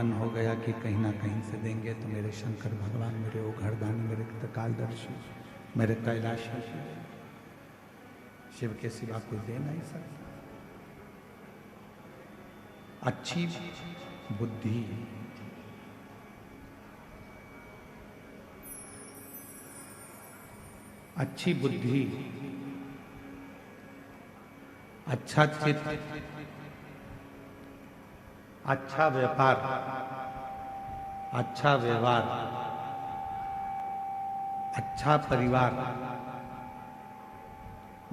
उत्पन्न हो गया कि कहीं ना कहीं से देंगे, तो मेरे शंकर भगवान, मेरे वो घरदानी, मेरे त्रिकालदर्शी, मेरे कैलाशी शिव के सिवा कोई दे नहीं सकता। अच्छी बुद्धि, अच्छी बुद्धि, अच्छा चित्त, अच्छा व्यापार, अच्छा व्यवहार, अच्छा परिवार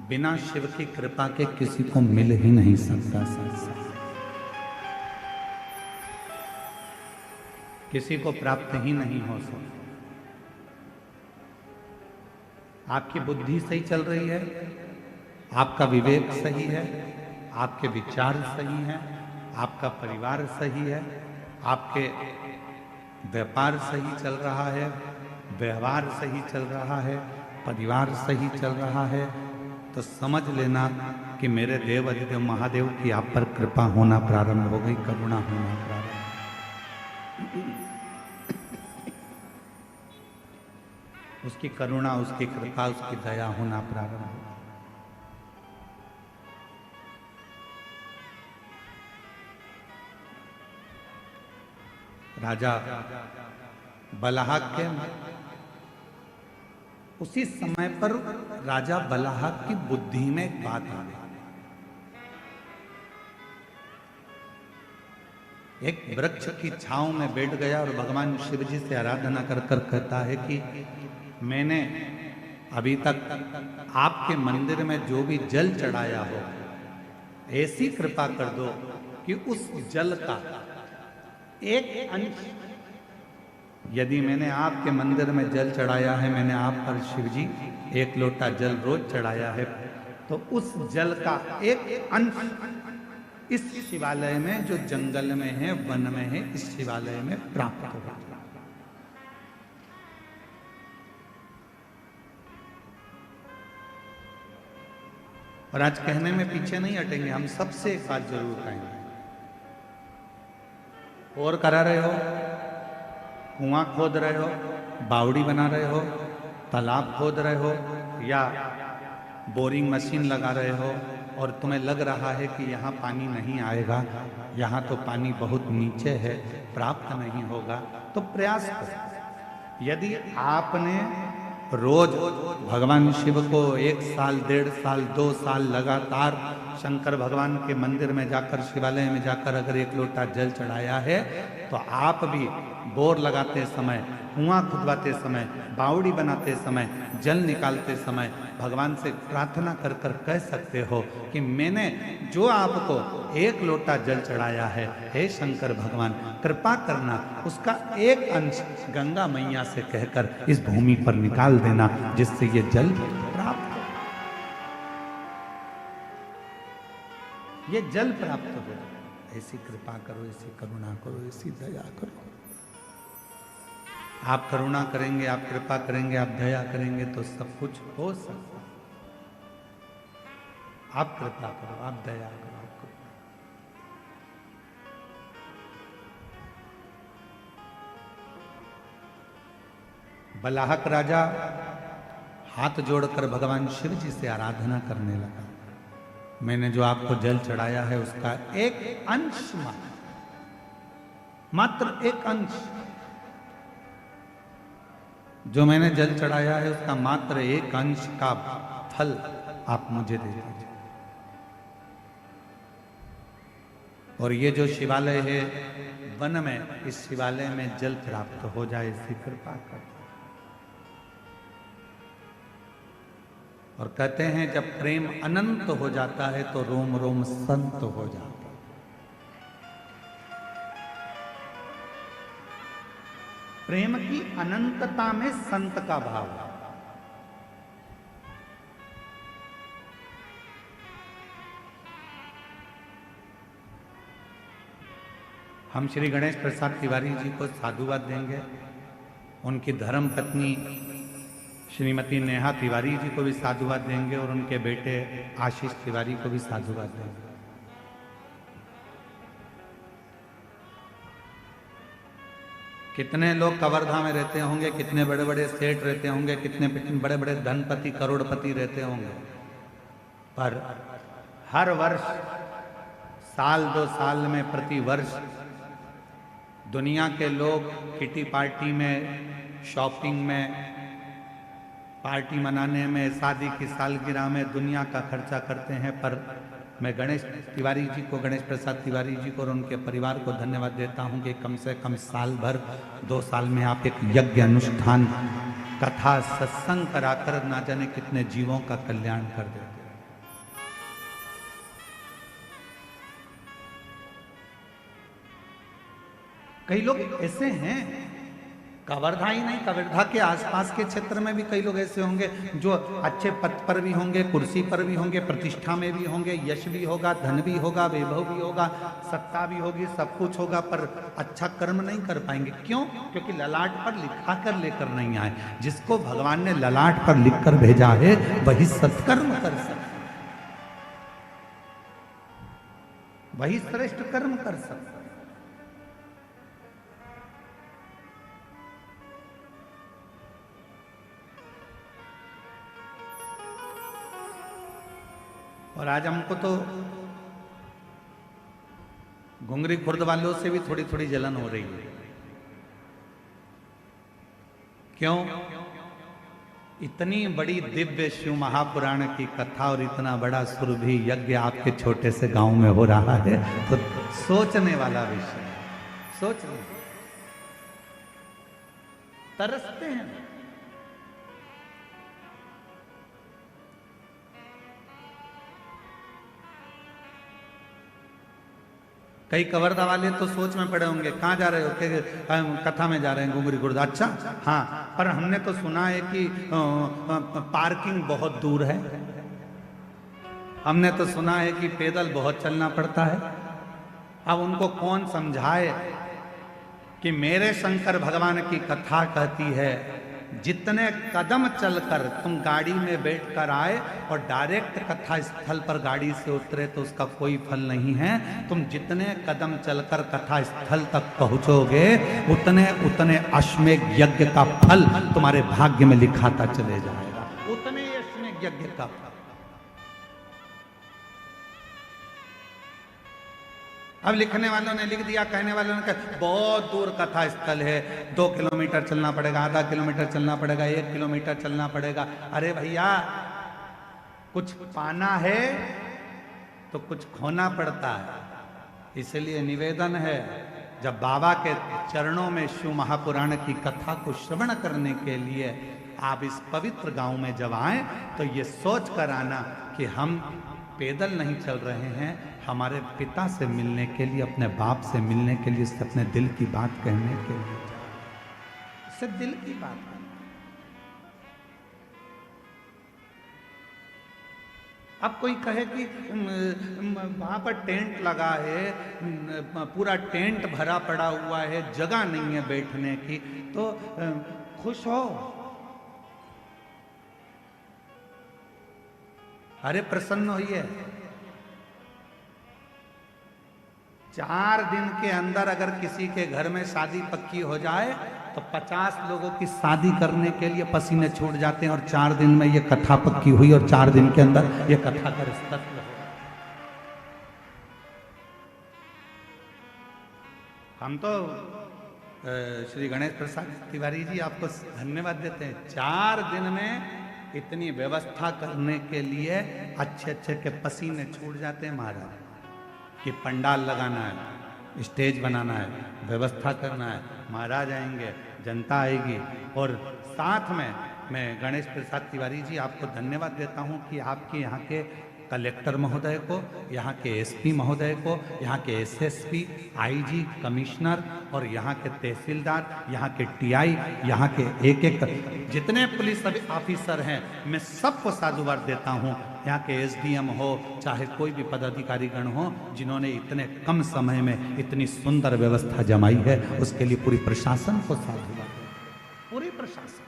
बिना शिव की कृपा के किसी को मिल ही नहीं सकता। संसार किसी को प्राप्त ही नहीं हो सकता। आपकी बुद्धि सही चल रही है, आपका विवेक सही है, आपके विचार सही हैं, आपका परिवार सही है, आपके व्यापार सही चल रहा है, व्यवहार सही चल रहा है, परिवार सही चल रहा है, तो समझ लेना कि मेरे देव अधिदेव महादेव की आप पर कृपा होना प्रारंभ हो गई, करुणा होना प्रारंभ। उसकी करुणा, उसकी कृपा, उसकी दया होना प्रारंभ हो। राजा बलाहक के उसी समय पर राजा बलाहक की बुद्धि में एक बात आ गई। एक वृक्ष की छांव में बैठ गया और भगवान शिव जी से आराधना कर कर कहता है कि मैंने अभी तक आपके मंदिर में जो भी जल चढ़ाया हो, ऐसी कृपा कर दो कि उस जल का एक अंश, यदि मैंने आपके मंदिर में जल चढ़ाया है, मैंने आप पर शिव जी एक लोटा जल रोज चढ़ाया है, तो उस जल का एक अंश इस शिवालय में, जो जंगल में है, वन में है, इस शिवालय में प्राप्त होगा। और आज कहने में पीछे नहीं हटेंगे, हम सबसे एक बात जरूर कहेंगे। और करा रहे हो, कुआं खोद रहे हो, बावड़ी बना रहे हो, तालाब खोद रहे हो, या बोरिंग मशीन लगा रहे हो और तुम्हें लग रहा है कि यहाँ पानी नहीं आएगा, यहाँ तो पानी बहुत नीचे है, प्राप्त नहीं होगा, तो प्रयास करो। यदि आपने रोज भगवान शिव को 1 साल, 1.5 साल, 2 साल लगातार शंकर भगवान के मंदिर में जाकर, शिवालय में जाकर अगर 1 लोटा जल चढ़ाया है, तो आप भी बोर लगाते समय, कुआं खुदवाते समय, बावड़ी बनाते समय, जल निकालते समय भगवान से प्रार्थना कर कर कह सकते हो कि मैंने जो आपको 1 लोटा जल चढ़ाया है, हे शंकर भगवान कृपा करना, उसका एक अंश गंगा मैया से कहकर इस भूमि पर निकाल देना, जिससे ये जल प्राप्त हो, ये जल प्राप्त हो। ऐसी कृपा करो, ऐसी करुणा करो, ऐसी दया करो। आप करुणा करेंगे, आप कृपा करेंगे, आप दया करेंगे तो सब कुछ हो सकता है। आप कृपा करो, आप दया करो, आप कृपा। बलाहक राजा हाथ जोड़कर भगवान शिव जी से आराधना करने लगा। मैंने जो आपको जल चढ़ाया है उसका एक अंश, मात्र एक अंश, जो मैंने जल चढ़ाया है उसका मात्र एक अंश का फल आप मुझे दे दीजिए। और ये जो शिवालय है वन में, इस शिवालय में जल प्राप्त हो जाए, ऐसी कृपा कर। और कहते हैं जब प्रेम अनंत हो जाता है तो रोम रोम संत हो जाता है। प्रेम की अनंतता में संत का भाव है। हम श्री गणेश प्रसाद तिवारी जी को साधुवाद देंगे, उनकी धर्म पत्नी श्रीमती नेहा तिवारी जी को भी साधुवाद देंगे, और उनके बेटे आशीष तिवारी को भी साधुवाद देंगे। कितने लोग कवर्धा में रहते होंगे, कितने बड़े बड़े सेठ रहते होंगे, कितने बड़े बड़े धनपति करोड़पति रहते होंगे, पर हर वर्ष, साल 2 साल में, प्रति वर्ष दुनिया के लोग किटी पार्टी में, शॉपिंग में, पार्टी मनाने में, शादी की सालगिरह में दुनिया का खर्चा करते हैं। पर मैं गणेश तिवारी जी को, गणेश प्रसाद तिवारी जी को और उनके परिवार को धन्यवाद देता हूं कि कम से कम साल भर, 2 साल में आप एक यज्ञ अनुष्ठान, कथा, सत्संग कराकर ना जाने कितने जीवों का कल्याण कर देते हैं। कई लोग ऐसे हैं, कवर्धा ही नहीं, कवर्धा के आसपास के क्षेत्र में भी कई लोग ऐसे होंगे जो अच्छे पद पर भी होंगे, कुर्सी पर भी होंगे, प्रतिष्ठा में भी होंगे, यश भी होगा, धन भी होगा, वैभव भी होगा, सत्ता भी होगी, सब कुछ होगा, पर अच्छा कर्म नहीं कर पाएंगे। क्यों? क्योंकि ललाट पर लिखा कर लेकर नहीं आए। जिसको भगवान ने ललाट पर लिख कर भेजा है वही सत्कर्म कर सकता, वही श्रेष्ठ कर्म कर सकता। और आज हमको तो घुंगरी खुर्द वालों से भी थोड़ी थोड़ी जलन हो रही है। क्यों? इतनी बड़ी दिव्य शिव महापुराण की कथा और इतना बड़ा सुरभि यज्ञ आपके छोटे से गांव में हो रहा है, तो सोचने वाला विषय, सोचने, तरसते हैं। कई कवर्धा वाले तो सोच में पड़े होंगे, कहाँ जा रहे हो? कथा में जा रहे हैं घुंगरी खुर्द। अच्छा, हाँ, पर हमने तो सुना है कि पार्किंग बहुत दूर है, हमने तो सुना है कि पैदल बहुत चलना पड़ता है। अब उनको कौन समझाए कि मेरे शंकर भगवान की कथा कहती है जितने कदम चलकर तुम गाड़ी में बैठकर आए और डायरेक्ट कथा स्थल पर गाड़ी से उतरे तो उसका कोई फल नहीं है। तुम जितने कदम चलकर कथा स्थल तक पहुंचोगे उतने उतने अश्वमेध यज्ञ का फल तुम्हारे भाग्य में लिखाता चले जाएगा, उतने अश्वमेध यज्ञ का फल। अब लिखने वालों ने लिख दिया, कहने वालों ने कहा बहुत दूर कथा स्थल है, 2 किलोमीटर चलना पड़ेगा, आधा किलोमीटर चलना पड़ेगा, 1 किलोमीटर चलना पड़ेगा। अरे भैया, कुछ पाना है तो कुछ खोना पड़ता है। इसलिए निवेदन है, जब बाबा के चरणों में शिव महापुराण की कथा को श्रवण करने के लिए आप इस पवित्र गांव में जब आए तो ये सोच कर आना कि हम पैदल नहीं चल रहे हैं, हमारे पिता से मिलने के लिए, अपने बाप से मिलने के लिए, इससे अपने दिल की बात कहने के लिए, इससे दिल की बात। अब कोई कहे कि वहां पर टेंट लगा है, पूरा टेंट भरा पड़ा हुआ है, जगह नहीं है बैठने की, तो खुश हो। अरे प्रसन्न होइए। 4 दिन के अंदर अगर किसी के घर में शादी पक्की हो जाए तो 50 लोगों की शादी करने के लिए पसीने छूट जाते हैं, और 4 दिन में ये कथा पक्की हुई और 4 दिन के अंदर ये कथा का रिश्ता हुआ। हम तो श्री गणेश प्रसाद तिवारी जी आपको धन्यवाद देते हैं। 4 दिन में इतनी व्यवस्था करने के लिए अच्छे अच्छे के पसीने छूट जाते हैं महाराज, कि पंडाल लगाना है, स्टेज बनाना है, व्यवस्था करना है, महाराज आएंगे, जनता आएगी। और साथ में मैं गणेश प्रसाद तिवारी जी आपको धन्यवाद देता हूं कि आपके यहाँ के कलेक्टर महोदय को, यहाँ के एसपी महोदय को, यहाँ के एसएसपी, आईजी, कमिश्नर और यहाँ के तहसीलदार, यहाँ के टीआई, यहाँ के एक एक जितने पुलिस ऑफिसर हैं, मैं सबको साधुवाद देता हूँ। यहाँ के एसडीएम हो, चाहे कोई भी पदाधिकारी गण हो, जिन्होंने इतने कम समय में इतनी सुंदर व्यवस्था जमाई है, उसके लिए पूरी प्रशासन को साधुवाद, पूरी प्रशासन।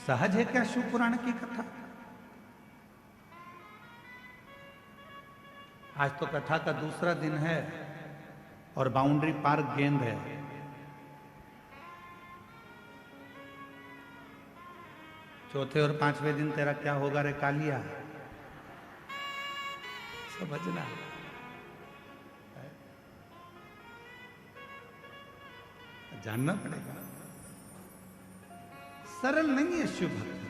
सहज है क्या शिव पुराण की कथा? आज तो कथा का दूसरा दिन है, और बाउंड्री पार गेंद है। चौथे और पांचवें दिन तेरा क्या होगा रे कालिया, समझना। जानना पड़ेगा, सरल नहीं है शिव भक्ति।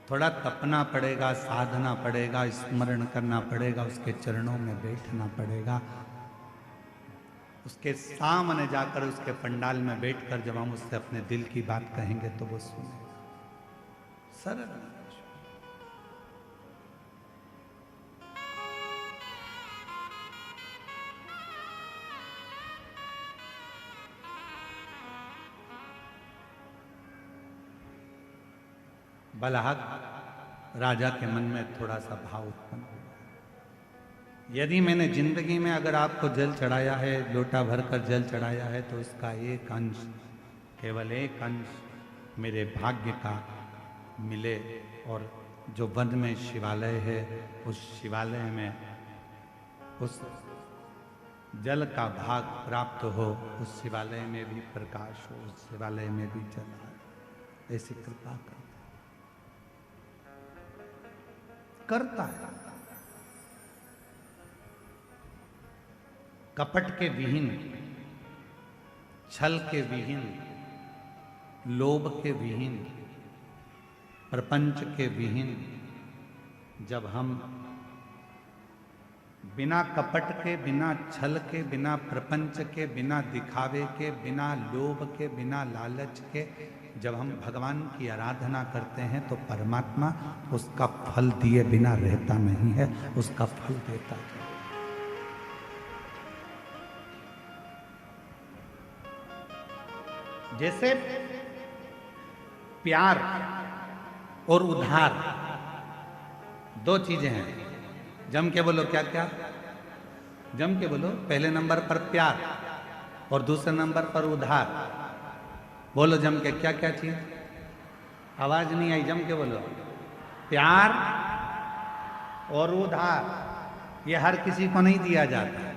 थोड़ा तपना पड़ेगा, साधना पड़ेगा, स्मरण करना पड़ेगा, उसके चरणों में बैठना पड़ेगा, उसके सामने जाकर उसके पंडाल में बैठकर जब हम उससे अपने दिल की बात कहेंगे तो वो सुनेगा। सरल। बलहक राजा के मन में थोड़ा सा भाव उत्पन्न हुआ। यदि मैंने जिंदगी में अगर आपको जल चढ़ाया है, लोटा भरकर जल चढ़ाया है, तो उसका एक अंश, केवल एक अंश मेरे भाग्य का मिले, और जो वन में शिवालय है उस शिवालय में उस जल का भाग प्राप्त हो, उस शिवालय में भी प्रकाश हो, उस शिवालय में भी जल आए। ऐसी कृपा करता है। कपट के विहीन, छल के विहीन, लोभ के विहीन, प्रपंच के विहीन जब हम बिना कपट के, बिना छल के, बिना प्रपंच के, बिना दिखावे के, बिना लोभ के, बिना लालच के जब हम भगवान की आराधना करते हैं तो परमात्मा उसका फल दिए बिना रहता नहीं है, उसका फल देता है। जैसे प्यार और उधार दो चीजें हैं। जम के बोलो, क्या क्या? जम के बोलो। पहले नंबर पर प्यार और दूसरे नंबर पर उधार। बोलो जम के, क्या क्या चीज? आवाज नहीं आई, जम के बोलो। प्यार और उधार, ये हर किसी को नहीं दिया जाता।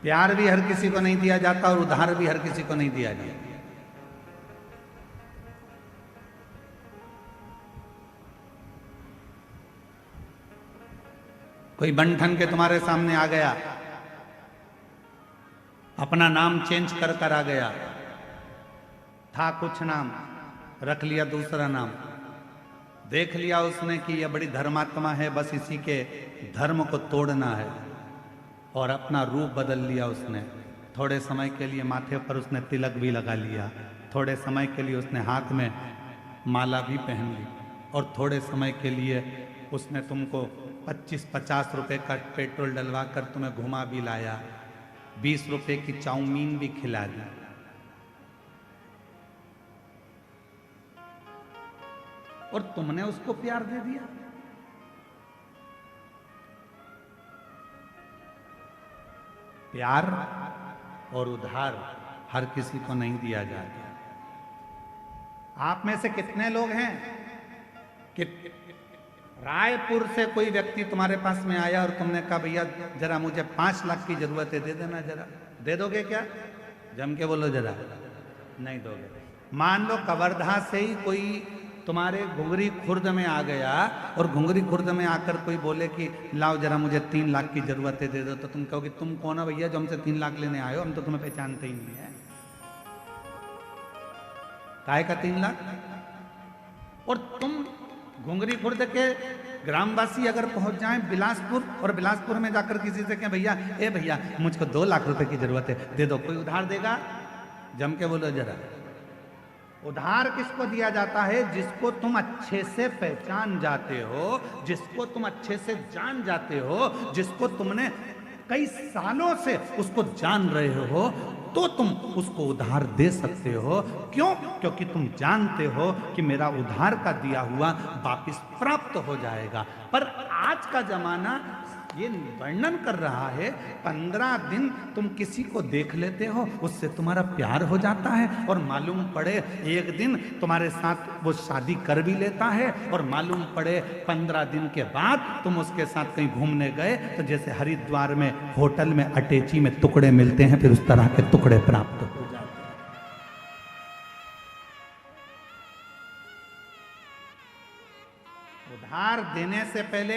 प्यार भी हर किसी को नहीं दिया जाता और उधार भी हर किसी को नहीं दिया जाता। कोई बंठन के तुम्हारे सामने आ गया, अपना नाम चेंज कर कर आ गया, था कुछ नाम, रख लिया दूसरा नाम, देख लिया उसने कि यह बड़ी धर्मात्मा है, बस इसी के धर्म को तोड़ना है, और अपना रूप बदल लिया उसने। थोड़े समय के लिए माथे पर उसने तिलक भी लगा लिया, थोड़े समय के लिए उसने हाथ में माला भी पहन ली, और थोड़े समय के लिए उसने तुमको 25-50 रुपए का पेट्रोल डलवा कर तुम्हें घुमा भी लाया, 20 रुपए की चाउमीन भी खिला दी। और तुमने उसको प्यार दे दिया। प्यार और उधार हर किसी को नहीं दिया जाता। आप में से कितने लोग हैं कि रायपुर से कोई व्यक्ति तुम्हारे पास में आया और तुमने कहा भैया जरा मुझे 5 लाख की जरूरत है, दे देना जरा। दे दोगे क्या? जम के बोलो जरा। नहीं दोगे। मान लो कवर्धा से ही कोई तुम्हारे घुंगरी खुर्द में आ गया और घुंगरी खुर्द में आकर कोई बोले कि लाओ जरा मुझे 3 लाख की जरूरत है, दे दो, तो तुम कहोगे तुम कौन हो भैया जो हमसे 3 लाख लेने आए हो, हम तो तुम्हें पहचानते ही नहीं है। काहे का 3 लाख? और तुम घुंगरी खुर्द के ग्रामवासी अगर पहुंच जाएं बिलासपुर, और बिलासपुर में जाकर किसी से कहें भैया ए भैया मुझको 2 लाख रुपए की जरूरत है, दे दो, कोई उधार देगा? जम के बोलो जरा। उधार किसको दिया जाता है? जिसको तुम अच्छे से पहचान जाते हो, जिसको तुम अच्छे से जान जाते हो, जिसको तुमने कई सालों से उसको जान रहे हो, तो तुम उसको उधार दे सकते हो। क्यों? क्योंकि तुम जानते हो कि मेरा उधार का दिया हुआ वापिस प्राप्त हो जाएगा। पर आज का जमाना ये वर्णन कर रहा है 15 दिन तुम किसी को देख लेते हो, उससे तुम्हारा प्यार हो जाता है, और मालूम पड़े एक दिन तुम्हारे साथ वो शादी कर भी लेता है, और मालूम पड़े 15 दिन के बाद तुम उसके साथ कहीं घूमने गए तो जैसे हरिद्वार में होटल में अटैची में टुकड़े मिलते हैं, फिर उस तरह के टुकड़े प्राप्त हो जाते हैं। उधार देने से पहले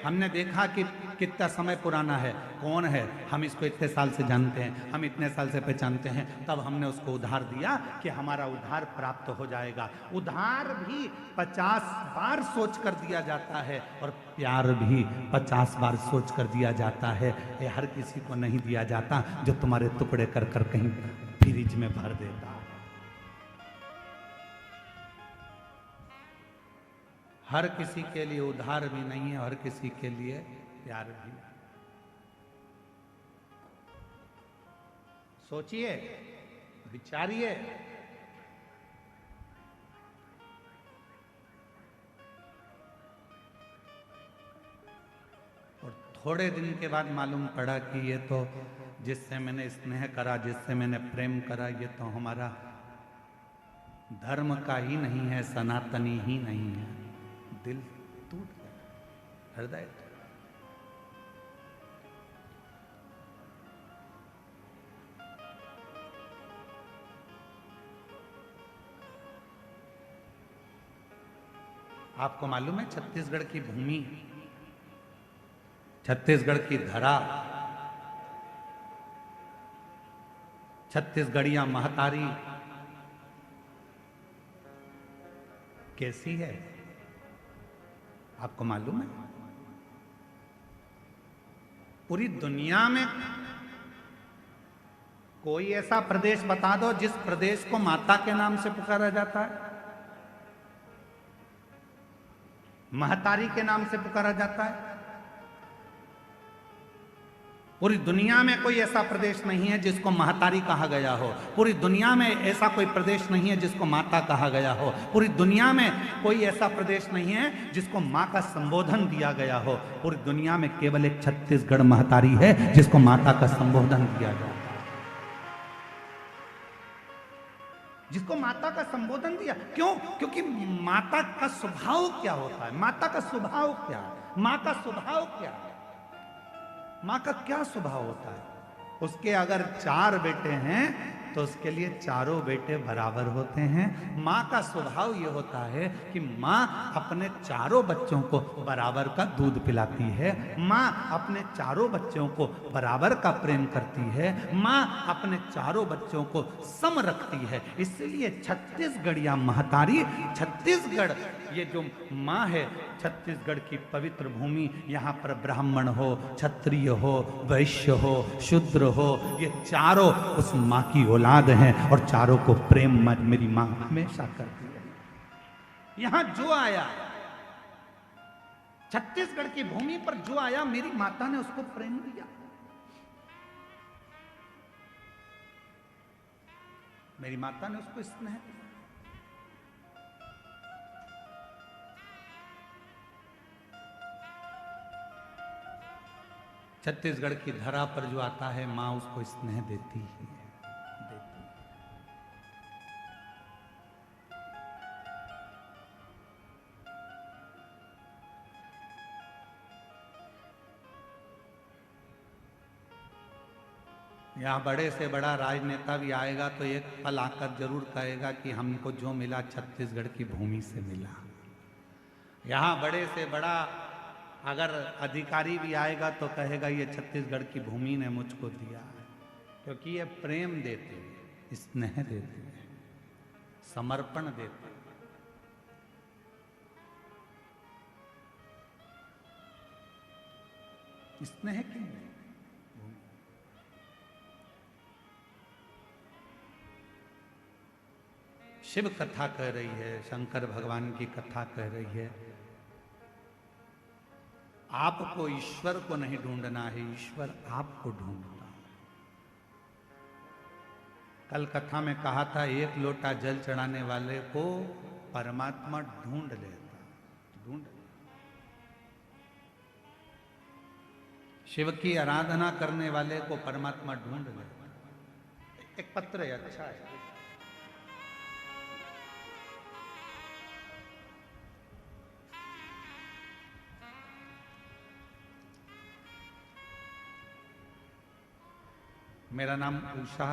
हमने देखा कि कितना समय पुराना है, कौन है, हम इसको इतने साल से जानते हैं, हम इतने साल से पहचानते हैं, तब हमने उसको उधार दिया कि हमारा उधार प्राप्त हो जाएगा। उधार भी 50 बार सोच कर दिया जाता है, और प्यार भी 50 बार सोच कर दिया जाता है। ये हर किसी को नहीं दिया जाता जो तुम्हारे टुकड़े कर कर कहीं फ्रिज में भर देता है। हर किसी के लिए उधार भी नहीं है, हर किसी के लिए प्यार भी नहीं। सोचिए, विचारिए। और थोड़े दिन के बाद मालूम पड़ा कि ये तो जिससे मैंने स्नेह करा, जिससे मैंने प्रेम करा, ये तो हमारा धर्म का ही नहीं है, सनातनी ही नहीं है। दिल टूट गया, हृदय। आपको मालूम है छत्तीसगढ़ की भूमि, छत्तीसगढ़ की धरा, छत्तीसगढ़िया महतारी कैसी है? आपको मालूम है? पूरी दुनिया में कोई ऐसा प्रदेश बता दो जिस प्रदेश को माता के नाम से पुकारा जाता है, महतारी के नाम से पुकारा जाता है। पूरी दुनिया में कोई ऐसा प्रदेश नहीं है जिसको महतारी कहा गया हो। पूरी दुनिया में ऐसा कोई प्रदेश नहीं है जिसको माता कहा गया हो। पूरी दुनिया में कोई ऐसा प्रदेश नहीं है जिसको माँ का संबोधन दिया गया हो। पूरी दुनिया में केवल एक छत्तीसगढ़ महतारी है जिसको माता का संबोधन दिया गया, जिसको माता का संबोधन दिया। क्यों? क्योंकि माता का स्वभाव क्या होता है, माता का स्वभाव क्या है, माँ का स्वभाव क्या है, माँ का क्या स्वभाव होता है। उसके अगर 4 बेटे हैं तो उसके लिए चारों बेटे बराबर होते हैं। माँ का स्वभाव ये होता है कि माँ अपने चारों बच्चों को बराबर का दूध पिलाती है, माँ अपने चारों बच्चों को बराबर का प्रेम करती है, माँ अपने चारों बच्चों को सम रखती है। इसलिए छत्तीसगढ़िया महतारी, छत्तीसगढ़ ये जो माँ है, छत्तीसगढ़ की पवित्र भूमि, यहाँ पर ब्राह्मण हो, क्षत्रिय हो, वैश्य हो, शूद्र हो, ये चारों उस माँ की औलाद हैं, और चारों को प्रेम मेरी माँ हमेशा करती है। यहाँ जो आया, छत्तीसगढ़ की भूमि पर जो आया, मेरी माता ने उसको प्रेम दिया, मेरी माता ने उसको स्नेह दिया। छत्तीसगढ़ की धरा पर जो आता है, माँ उसको स्नेह देती ही है, देती है। यहाँ बड़े से बड़ा राजनेता भी आएगा तो एक पल आकर जरूर कहेगा कि हमको जो मिला छत्तीसगढ़ की भूमि से मिला। यहाँ बड़े से बड़ा अगर अधिकारी भी आएगा तो कहेगा ये छत्तीसगढ़ की भूमि ने मुझको दिया है, क्योंकि ये प्रेम देते हैं, स्नेह देते हैं, समर्पण देते हैं। स्नेह क्यों नहीं? शिव कथा कह रही है, शंकर भगवान की कथा कह रही है, आपको ईश्वर को नहीं ढूंढना है, ईश्वर आपको ढूंढता है। कल कथा में कहा था, एक लोटा जल चढ़ाने वाले को परमात्मा ढूंढ लेता, ढूंढ लेता। शिव की आराधना करने वाले को परमात्मा ढूंढ ले। एक पत्र है, अच्छा है। मेरा नाम उषा